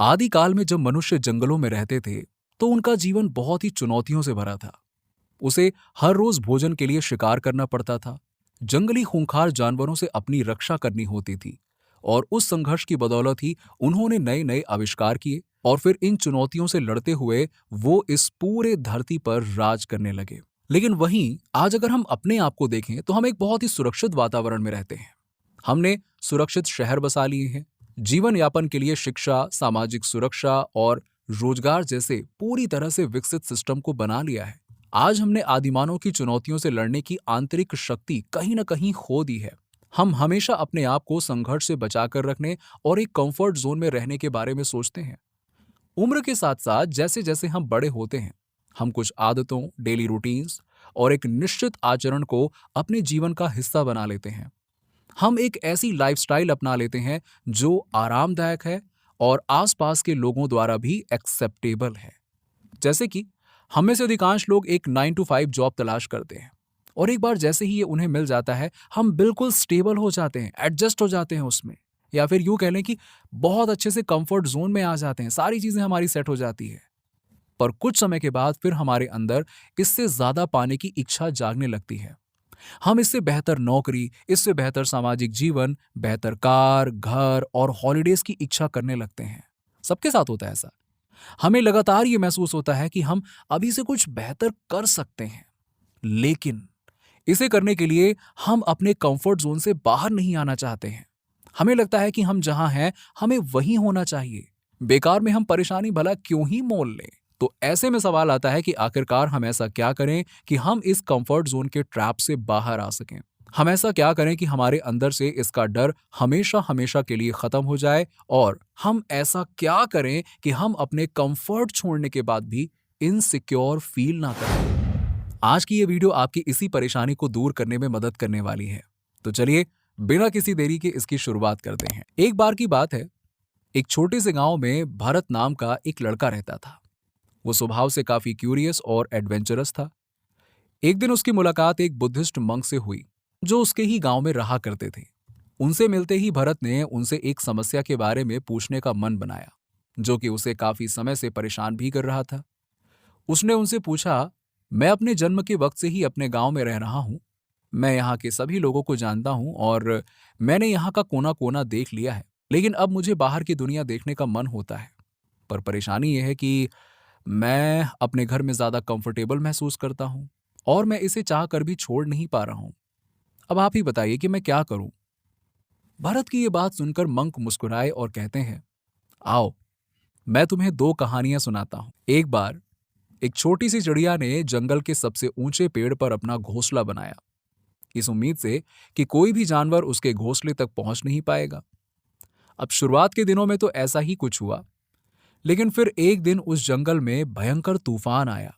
आदिकाल में जब मनुष्य जंगलों में रहते थे, तो उनका जीवन बहुत ही चुनौतियों से भरा था। उसे हर रोज भोजन के लिए शिकार करना पड़ता था। जंगली खूंखार जानवरों से अपनी रक्षा करनी होती थी। और उस संघर्ष की बदौलत ही उन्होंने नए नए आविष्कार किए और फिर इन चुनौतियों से लड़ते हुए वो इस पूरे धरती पर राज करने लगे। लेकिन वहीं आज अगर हम अपने आप को देखें तो हम एक बहुत ही सुरक्षित वातावरण में रहते हैं। हमने सुरक्षित शहर बसा लिए हैं। जीवन यापन के लिए शिक्षा, सामाजिक सुरक्षा और रोजगार जैसे पूरी तरह से विकसित सिस्टम को बना लिया है। आज हमने आदिमानव की चुनौतियों से लड़ने की आंतरिक शक्ति कहीं ना कहीं खो दी है। हम हमेशा अपने आप को संघर्ष से बचाकर रखने और एक कंफर्ट जोन में रहने के बारे में सोचते हैं। उम्र के साथ साथ जैसे जैसे हम बड़े होते हैं, हम कुछ आदतों, डेली रूटीन्स और एक निश्चित आचरण को अपने जीवन का हिस्सा बना लेते हैं। हम एक ऐसी लाइफस्टाइल अपना लेते हैं जो आरामदायक है और आसपास के लोगों द्वारा भी एक्सेप्टेबल है। जैसे कि हम में से अधिकांश लोग एक 9 to 5 जॉब तलाश करते हैं और एक बार जैसे ही ये उन्हें मिल जाता है, हम बिल्कुल स्टेबल हो जाते हैं, एडजस्ट हो जाते हैं उसमें, या फिर यूं कह लें कि बहुत अच्छे से कंफर्ट जोन में आ जाते हैं, सारी चीजें हमारी सेट हो जाती है। पर कुछ समय के बाद फिर हमारे अंदर इससे ज्यादा पाने की इच्छा जागने लगती है। हम इससे बेहतर नौकरी, इससे बेहतर सामाजिक जीवन, बेहतर कार, घर और हॉलिडेज की इच्छा करने लगते हैं। सबके साथ होता है ऐसा। हमें लगातार ये महसूस होता है कि हम अभी से कुछ बेहतर कर सकते हैं, लेकिन इसे करने के लिए हम अपने कंफर्ट जोन से बाहर नहीं आना चाहते हैं। हमें लगता है कि हम जहां हैं हमें वहीं होना चाहिए। बेकार में हम परेशानी भला क्यों ही मोल लें। तो ऐसे में सवाल आता है कि आखिरकार हम ऐसा क्या करें कि हम इस कंफर्ट जोन के ट्रैप से बाहर आ सकें। हम ऐसा क्या करें कि हमारे अंदर से इसका डर हमेशा हमेशा के लिए खत्म हो जाए, और हम ऐसा क्या करें कि हम अपने कंफर्ट छोड़ने के बाद भी इनसिक्योर फील ना करें। आज की ये वीडियो आपकी इसी परेशानी को दूर करने में मदद करने वाली है। तो चलिए बिना किसी देरी के इसकी शुरुआत करते हैं। एक बार की बात है, एक छोटे से गांव में भरत नाम का एक लड़का रहता था। वो स्वभाव से काफी क्यूरियस और एडवेंचरस था। एक दिन उसकी मुलाकात एक बुद्धिस्ट मंक से हुई जो उसके ही गांव में रहा करते थे। उनसे मिलते ही भरत ने उनसे एक समस्या के बारे में पूछने का मन बनाया, जो कि उसे काफी समय से परेशान भी कर रहा था। उसने उनसे पूछा, मैं अपने जन्म के वक्त से ही अपने गांव में रह रहा हूं। मैं यहाँ के सभी लोगों को जानता हूं और मैंने यहाँ का कोना कोना देख लिया है, लेकिन अब मुझे बाहर की दुनिया देखने का मन होता है। पर परेशानी यह है कि मैं अपने घर में ज्यादा कंफर्टेबल महसूस करता हूं और मैं इसे चाह कर भी छोड़ नहीं पा रहा हूं। अब आप ही बताइए कि मैं क्या करूं। भरत की ये बात सुनकर मंक मुस्कुराए और कहते हैं, आओ मैं तुम्हें दो कहानियां सुनाता हूं। एक बार एक छोटी सी चिड़िया ने जंगल के सबसे ऊंचे पेड़ पर अपना घोंसला बनाया, इस उम्मीद से कि कोई भी जानवर उसके घोंसले तक पहुंच नहीं पाएगा। अब शुरुआत के दिनों में तो ऐसा ही कुछ हुआ, लेकिन फिर एक दिन उस जंगल में भयंकर तूफान आया।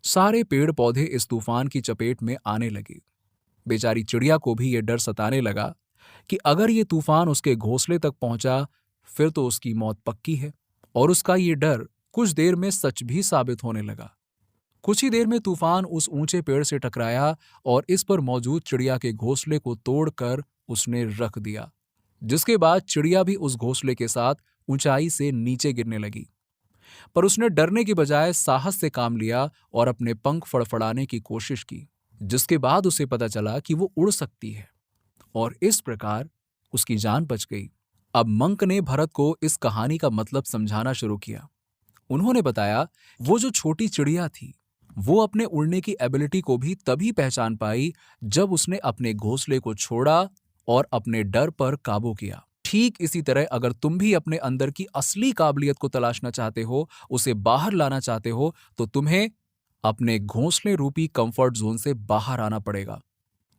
सारे पेड़ पौधे इस तूफान की चपेट में आने लगे। बेचारी चिड़िया को भी यह डर सताने लगा कि अगर ये तूफान उसके घोंसले तक पहुंचा फिर तो उसकी मौत पक्की है। और उसका ये डर कुछ देर में सच भी साबित होने लगा। कुछ ही देर में तूफान उस ऊंचे पेड़ से टकराया और इस पर मौजूद चिड़िया के घोंसले को तोड़कर उसने रख दिया, जिसके बाद चिड़िया भी उस घोंसले के साथ ऊंचाई से नीचे गिरने लगी। पर उसने डरने की बजाय साहस से काम लिया और अपने पंख फड़फड़ाने की कोशिश की, जिसके बाद उसे पता चला कि वो उड़ सकती है और इस प्रकार उसकी जान बच गई। अब मंक ने भरत को इस कहानी का मतलब समझाना शुरू किया। उन्होंने बताया, वो जो छोटी चिड़िया थी वो अपने उड़ने की एबिलिटी को भी तभी पहचान पाई जब उसने अपने घोंसले को छोड़ा और अपने डर पर काबू किया। ठीक इसी तरह अगर तुम भी अपने अंदर की असली काबिलियत को तलाशना चाहते हो, उसे बाहर लाना चाहते हो, तो तुम्हें अपने घोंसले रूपी कंफर्ट जोन से बाहर आना पड़ेगा।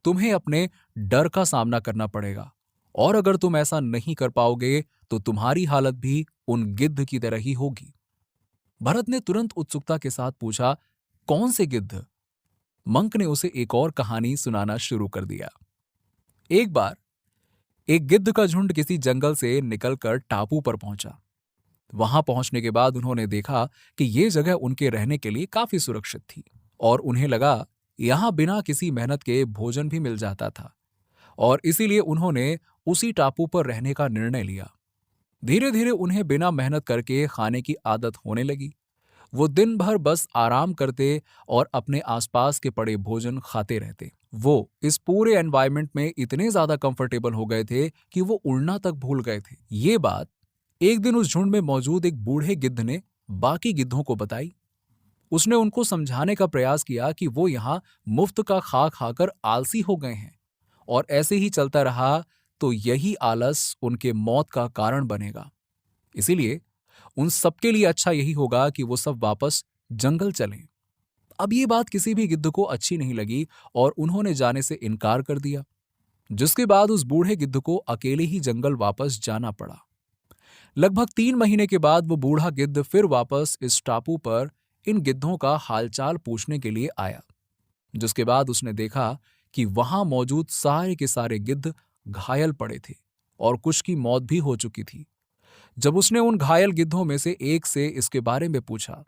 तुम्हें अपने डर का सामना करना पड़ेगा, और अगर तुम ऐसा नहीं कर पाओगे तो तुम्हारी हालत भी उन गिद्ध की तरह ही होगी। भरत ने तुरंत उत्सुकता के साथ पूछा, कौन से गिद्ध? मंक ने उसे एक और कहानी सुनाना शुरू कर दिया। एक बार एक गिद्ध का झुंड किसी जंगल से निकलकर टापू पर पहुंचा। वहां पहुंचने के बाद उन्होंने देखा कि यह जगह उनके रहने के लिए काफी सुरक्षित थी और उन्हें लगा यहां बिना किसी मेहनत के भोजन भी मिल जाता था, और इसीलिए उन्होंने उसी टापू पर रहने का निर्णय लिया। धीरे धीरे उन्हें बिना मेहनत करके खाने की आदत होने लगी। वो दिन भर बस आराम करते और अपने आसपास के पड़े भोजन खाते रहते। वो इस पूरे एनवायरनमेंट में इतने ज्यादा कंफर्टेबल हो गए थे कि वो उड़ना तक भूल गए थे। ये बात एक दिन उस झुंड में मौजूद एक बूढ़े गिद्ध ने बाकी गिद्धों को बताई। उसने उनको समझाने का प्रयास किया कि वो यहाँ मुफ्त का खा खाकर आलसी हो गए हैं और ऐसे ही चलता रहा तो यही आलस उनके मौत का कारण बनेगा। इसीलिए उन सबके लिए अच्छा यही होगा कि वो सब वापस जंगल चलें। अब ये बात किसी भी गिद्ध को अच्छी नहीं लगी और उन्होंने जाने से इनकार कर दिया, जिसके बाद उस बूढ़े गिद्ध को अकेले ही जंगल वापस जाना पड़ा। लगभग 3 महीने के बाद वो बूढ़ा गिद्ध फिर वापस इस टापू पर इन गिद्धों का हालचाल पूछने के लिए आया, जिसके बाद उसने देखा कि वहां मौजूद सारे के सारे गिद्ध घायल पड़े थे और कुछ की मौत भी हो चुकी थी। जब उसने उन घायल गिद्धों में से एक से इसके बारे में पूछा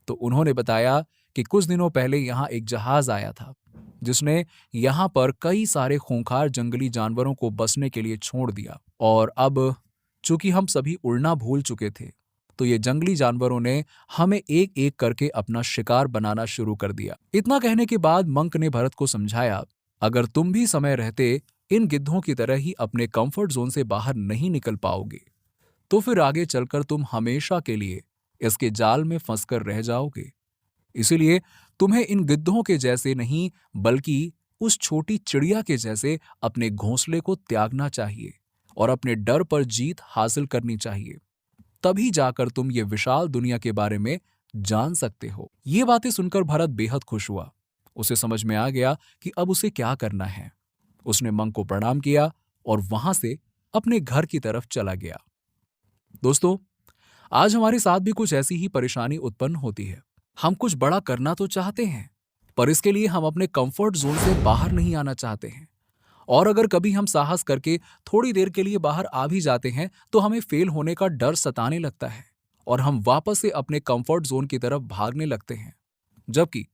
तो उन्होंने बताया कि कुछ दिनों पहले यहां एक जहाज आया था जिसने यहां पर कई सारे खूंखार जंगली जानवरों को बसने के लिए छोड़ दिया, और अब चूंकि हम सभी उड़ना भूल चुके थे तो ये जंगली जानवरों ने हमें एक एक करके अपना शिकार बनाना शुरू कर दिया। इतना कहने के बाद मंक ने भरत को समझाया, अगर तुम भी समय रहते इन गिद्धों की तरह ही अपने कंफर्ट जोन से बाहर नहीं निकल पाओगे तो फिर आगे चलकर तुम हमेशा के लिए इसके जाल में फंसकर रह जाओगे। इसीलिए तुम्हें इन गिद्धों के जैसे नहीं बल्कि उस छोटी चिड़िया के जैसे अपने घोंसले को त्यागना चाहिए और अपने डर पर जीत हासिल करनी चाहिए। तभी जाकर तुम ये विशाल दुनिया के बारे में जान सकते हो। ये बातें सुनकर भरत बेहद खुश हुआ। उसे समझ में आ गया कि अब उसे क्या करना है। उसने मंक को प्रणाम किया और वहां से अपने घर की तरफ चला गया। दोस्तों, आज हमारे साथ भी कुछ ऐसी ही परेशानी उत्पन्न होती है। हम कुछ बड़ा करना तो चाहते हैं, पर इसके लिए हम अपने कंफर्ट जोन से बाहर नहीं आना चाहते हैं। और अगर कभी हम साहस करके थोड़ी देर के लिए बाहर आ भी जाते हैं तो हमें फेल होने का डर सताने लगता है और हम वापस से अपने कंफर्ट जोन की तरफ भागने लगते हैं। जबकि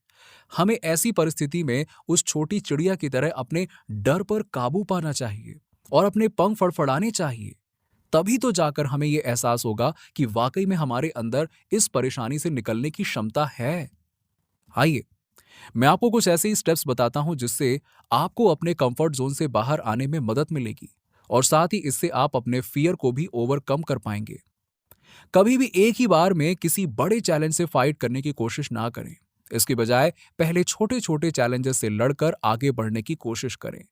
हमें ऐसी परिस्थिति में उस छोटी चिड़िया की तरह अपने डर पर काबू पाना चाहिए और अपने पंख फड़फड़ाने चाहिए। तभी तो जाकर हमें यह एहसास होगा कि वाकई में हमारे अंदर इस परेशानी से निकलने की क्षमता है। आइए, मैं आपको कुछ ऐसे ही स्टेप्स बताता हूं जिससे आपको अपने कंफर्ट जोन से बाहर आने में मदद मिलेगी और साथ ही इससे आप अपने फियर को भी ओवरकम कर पाएंगे। कभी भी एक ही बार में किसी बड़े चैलेंज से फाइट करने की कोशिश ना करें। इसके बजाय पहले छोटे छोटे चैलेंजेस से लड़कर आगे बढ़ने की कोशिश करें।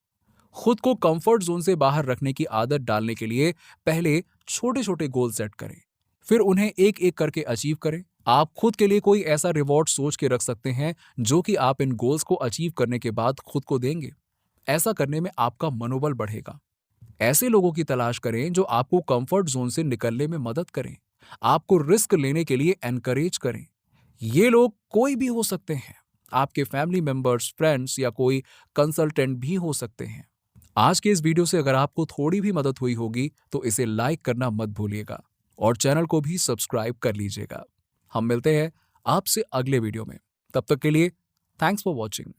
खुद को कंफर्ट जोन से बाहर रखने की आदत डालने के लिए पहले छोटे छोटे गोल सेट करें, फिर उन्हें एक एक करके अचीव करें। आप खुद के लिए कोई ऐसा रिवॉर्ड सोच के रख सकते हैं जो कि आप इन गोल्स को अचीव करने के बाद खुद को देंगे। ऐसा करने में आपका मनोबल बढ़ेगा। ऐसे लोगों की तलाश करें जो आपको कंफर्ट जोन से निकलने में मदद करें, आपको रिस्क लेने के लिए एनकरेज करें। ये लोग कोई भी हो सकते हैं, आपके फैमिली मेंबर्स, फ्रेंड्स या कोई कंसल्टेंट भी हो सकते हैं। आज के इस वीडियो से अगर आपको थोड़ी भी मदद हुई होगी तो इसे लाइक करना मत भूलिएगा और चैनल को भी सब्सक्राइब कर लीजिएगा। हम मिलते हैं आपसे अगले वीडियो में। तब तक के लिए थैंक्स फॉर वॉचिंग।